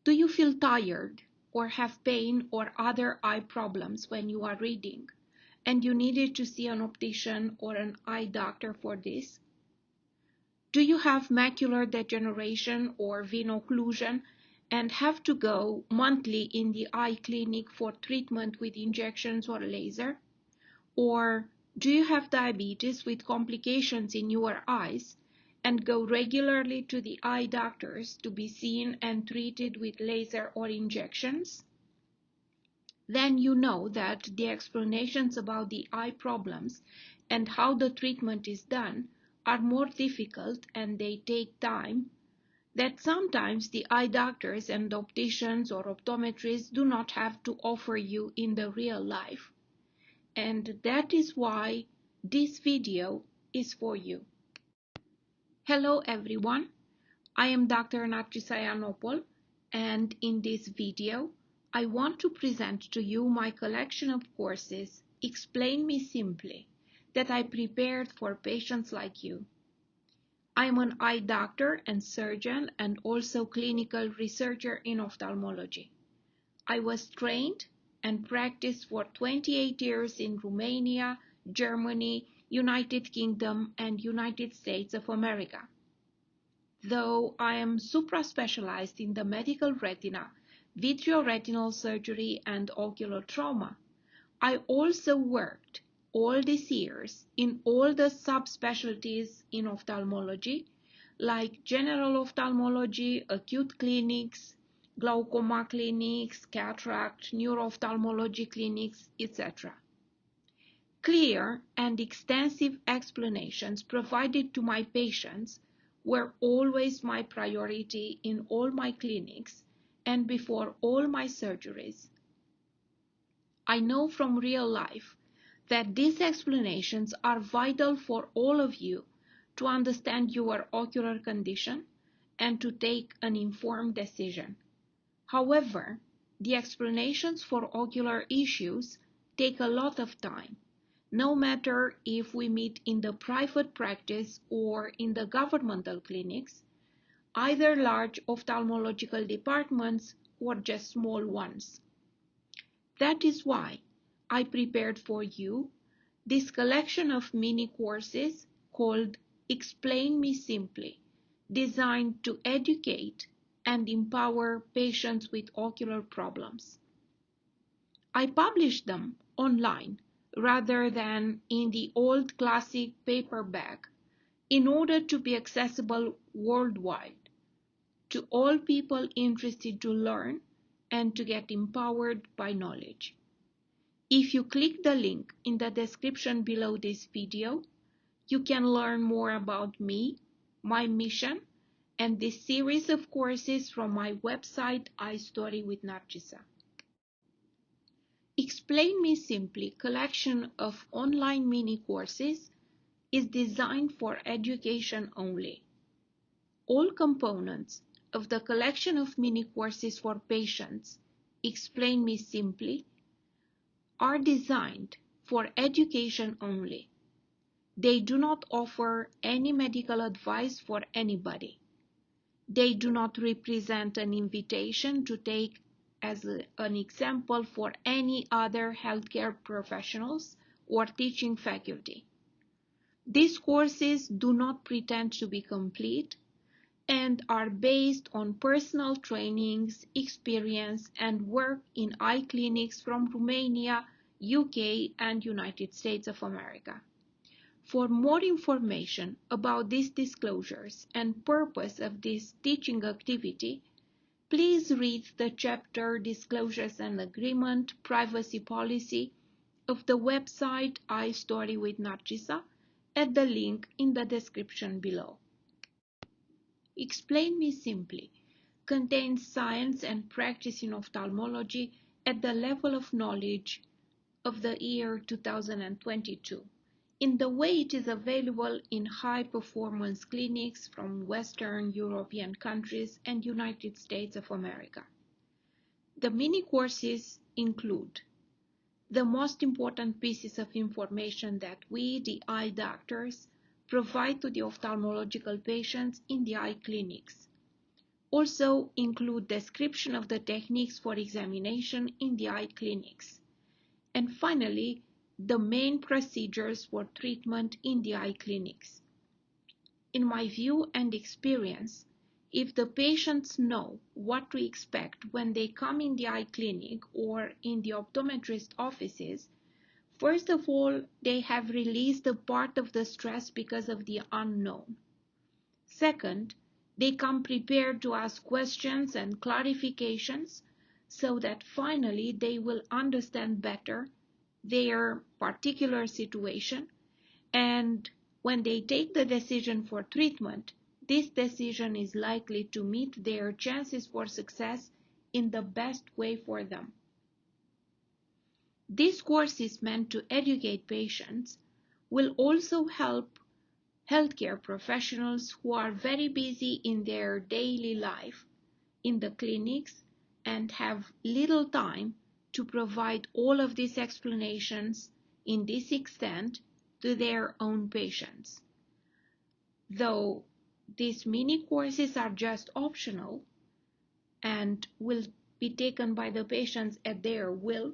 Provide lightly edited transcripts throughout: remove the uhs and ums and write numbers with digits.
Do you feel tired or have pain or other eye problems when you are reading, and you needed to see an optician or an eye doctor for this? Do you have macular degeneration or vein occlusion and have to go monthly in the eye clinic for treatment with injections or laser? Or do you have diabetes with complications in your eyes and go regularly to the eye doctors to be seen and treated with laser or injections? Then you know that the explanations about the eye problems and how the treatment is done are more difficult and they take time, that sometimes the eye doctors and opticians or optometrists do not have to offer you in the real life. And that is why this video is for you. Hello everyone, I am Dr. Narcisa Ianopol, and in this video I want to present to you my collection of courses, Explain Me Simply, that I prepared for patients like you. I am an eye doctor and surgeon and also clinical researcher in ophthalmology. I was trained and practiced for 28 years in Romania, Germany, United Kingdom, and United States of America. Though I am supra-specialized in the medical retina, vitreoretinal surgery, and ocular trauma, I also worked all these years in all the subspecialties in ophthalmology, like general ophthalmology, acute clinics, glaucoma clinics, cataract, neuro-ophthalmology clinics, etc. Clear and extensive explanations provided to my patients were always my priority in all my clinics and before all my surgeries. I know from real life that these explanations are vital for all of you to understand your ocular condition and to take an informed decision. However, the explanations for ocular issues take a lot of time, no matter if we meet in the private practice or in the governmental clinics, either large ophthalmological departments or just small ones. That is why I prepared for you this collection of mini courses called Explain Me Simply, designed to educate and empower patients with ocular problems. I published them online rather than in the old classic paperback in order to be accessible worldwide to all people interested to learn and to get empowered by knowledge. If you click the link in the description below this video, you can learn more about me, my mission, and this series of courses from my website, iStory with Narcisa. Explain Me Simply collection of online mini courses is designed for education only. All components of the collection of mini courses for patients, Explain Me Simply, are designed for education only. They do not offer any medical advice for anybody. They do not represent an invitation to take as an example for any other healthcare professionals or teaching faculty. These courses do not pretend to be complete and are based on personal trainings, experience, and work in eye clinics from Romania, UK, and United States of America. For more information about these disclosures and purpose of this teaching activity, please read the chapter Disclosures and Agreement Privacy Policy of the website iStory with Narcisa at the link in the description below. Explain Me Simply contains science and practice in ophthalmology at the level of knowledge of the year 2022, in the way it is available in high-performance clinics from Western European countries and United States of America. The mini courses include the most important pieces of information that we, the eye doctors, provide to the ophthalmological patients in the eye clinics. also include description of the techniques for examination in the eye clinics. And finally, the main procedures for treatment in the eye clinics. In my view and experience, if the patients know what to expect when they come in the eye clinic or in the optometrist offices, first of all, they have released a part of the stress because of the unknown. Second, they come prepared to ask questions and clarifications so that finally they will understand better their particular situation, and when they take the decision for treatment, this decision is likely to meet their chances for success in the best way for them. This course is meant to educate patients, will also help healthcare professionals who are very busy in their daily life in the clinics and have little time to provide all of these explanations in this extent to their own patients. Though these mini courses are just optional and will be taken by the patients at their will,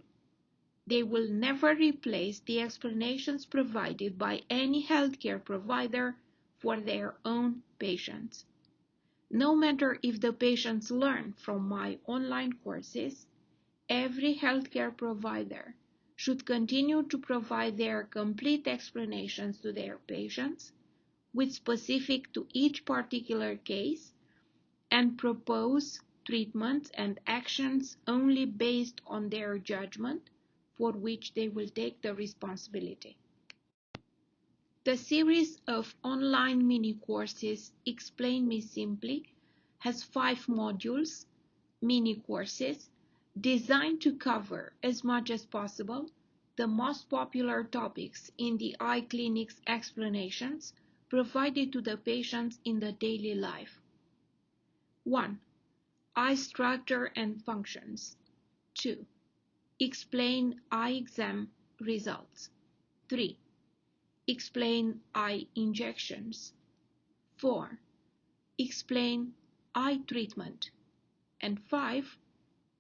they will never replace the explanations provided by any healthcare provider for their own patients. No matter if the patients learn from my online courses, every healthcare provider should continue to provide their complete explanations to their patients, with specific to each particular case, and propose treatments and actions only based on their judgment, for which they will take the responsibility. The series of online mini courses Explain Me Simply has 5 modules, mini courses, designed to cover as much as possible the most popular topics in the eye clinic's explanations provided to the patients in the daily life. 1. Eye structure and functions. 2. Explain eye exam results. 3. Explain eye injections. 4. Explain eye treatment. And 5.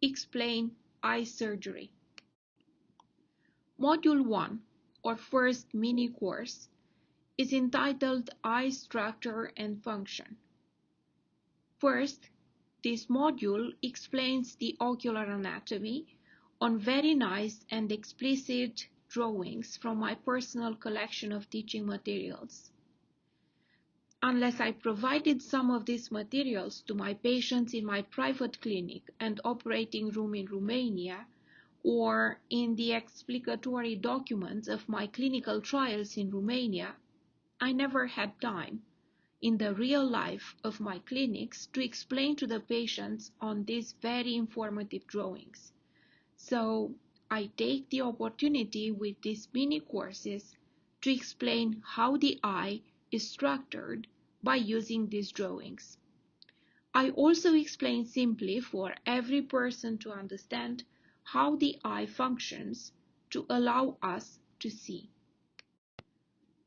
Explain eye surgery. Module 1, or first mini course, is entitled Eye Structure and Function. First, this module explains the ocular anatomy on very nice and explicit drawings from my personal collection of teaching materials. Unless I provided some of these materials to my patients in my private clinic and operating room in Romania, or in the explanatory documents of my clinical trials in Romania, I never had time in the real life of my clinics to explain to the patients on these very informative drawings. So I take the opportunity with these mini courses to explain how the eye is structured by using these drawings. I also explain simply for every person to understand how the eye functions to allow us to see.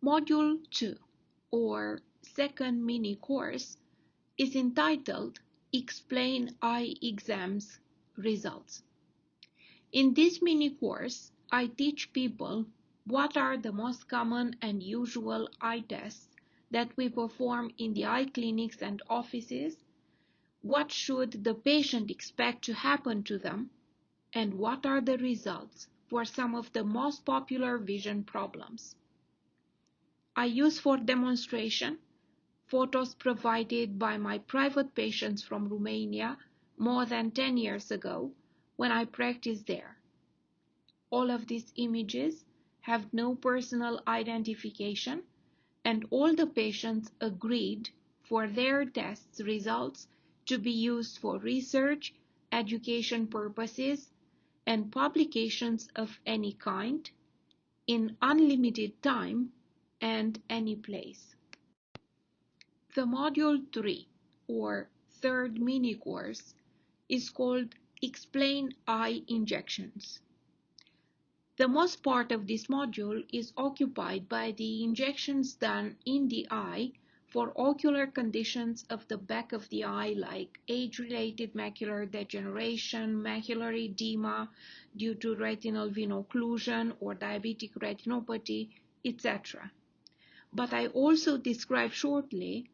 Module 2, or second mini course, is entitled Explain Eye Exams Results. In this mini course, I teach people what are the most common and usual eye tests that we perform in the eye clinics and offices, what should the patient expect to happen to them, and what are the results for some of the most popular vision problems. I use for demonstration photos provided by my private patients from Romania more than 10 years ago when I practiced there. All of these images have no personal identification, and all the patients agreed for their tests results to be used for research, education purposes, and publications of any kind, in unlimited time and any place. The Module 3, or third mini course, is called Explain Eye Injections. The most part of this module is occupied by the injections done in the eye for ocular conditions of the back of the eye like age-related macular degeneration, macular edema due to retinal vein occlusion or diabetic retinopathy, etc. But I also describe shortly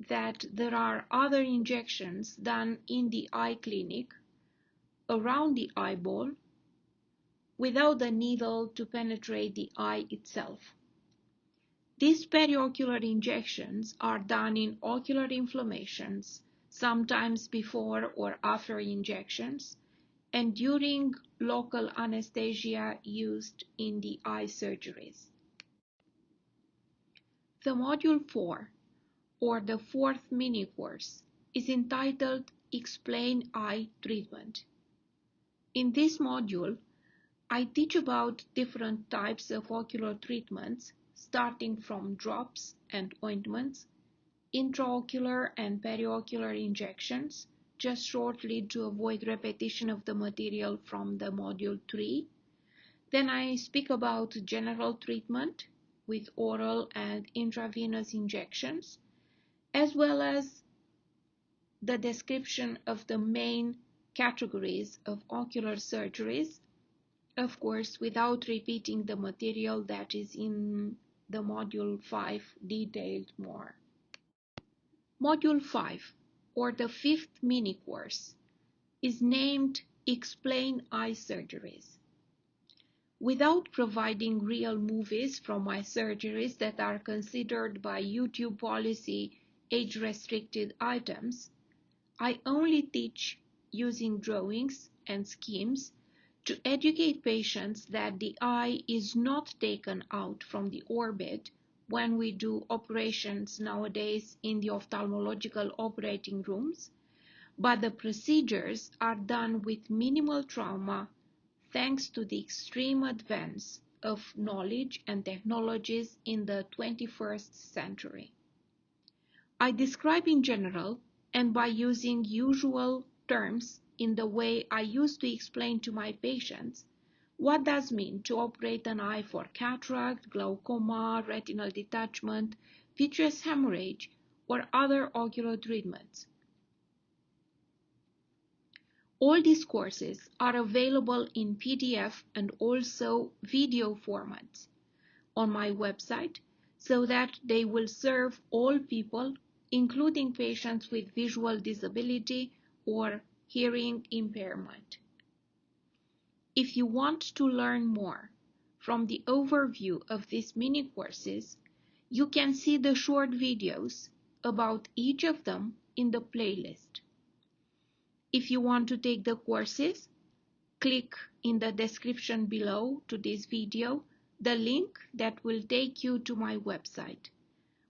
that there are other injections done in the eye clinic around the eyeball without the needle to penetrate the eye itself. These periocular injections are done in ocular inflammations, sometimes before or after injections, and during local anesthesia used in the eye surgeries. The Module 4, or the fourth mini-course, is entitled Explain Eye Treatment. In this module, I teach about different types of ocular treatments, starting from drops and ointments, intraocular and periocular injections, just shortly to avoid repetition of the material from the module 3. Then I speak about general treatment with oral and intravenous injections, as well as the description of the main categories of ocular surgeries, of course, without repeating the material that is in the Module 5 detailed more. Module 5, or the fifth mini-course, is named Explain Eye Surgeries. Without providing real movies from my surgeries that are considered by YouTube policy age-restricted items, I only teach using drawings and schemes to educate patients that the eye is not taken out from the orbit when we do operations nowadays in the ophthalmological operating rooms, but the procedures are done with minimal trauma thanks to the extreme advance of knowledge and technologies in the 21st century. I describe in general and by using usual terms in the way I used to explain to my patients what does mean to operate an eye for cataract, glaucoma, retinal detachment, vitreous hemorrhage, or other ocular treatments. All these courses are available in PDF and also video formats on my website so that they will serve all people, including patients with visual disability or hearing impairment. If you want to learn more from the overview of these mini courses, you can see the short videos about each of them in the playlist. If you want to take the courses, click in the description below to this video the link that will take you to my website,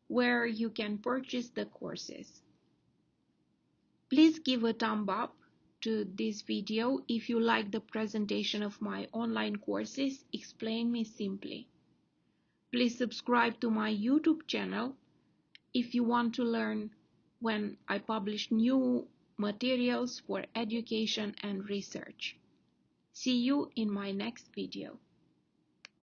where you can purchase the courses. Please give a thumb up to this video if you like the presentation of my online courses, Explain Me Simply. Please subscribe to my YouTube channel if you want to learn when I publish new materials for education and research. See you in my next video.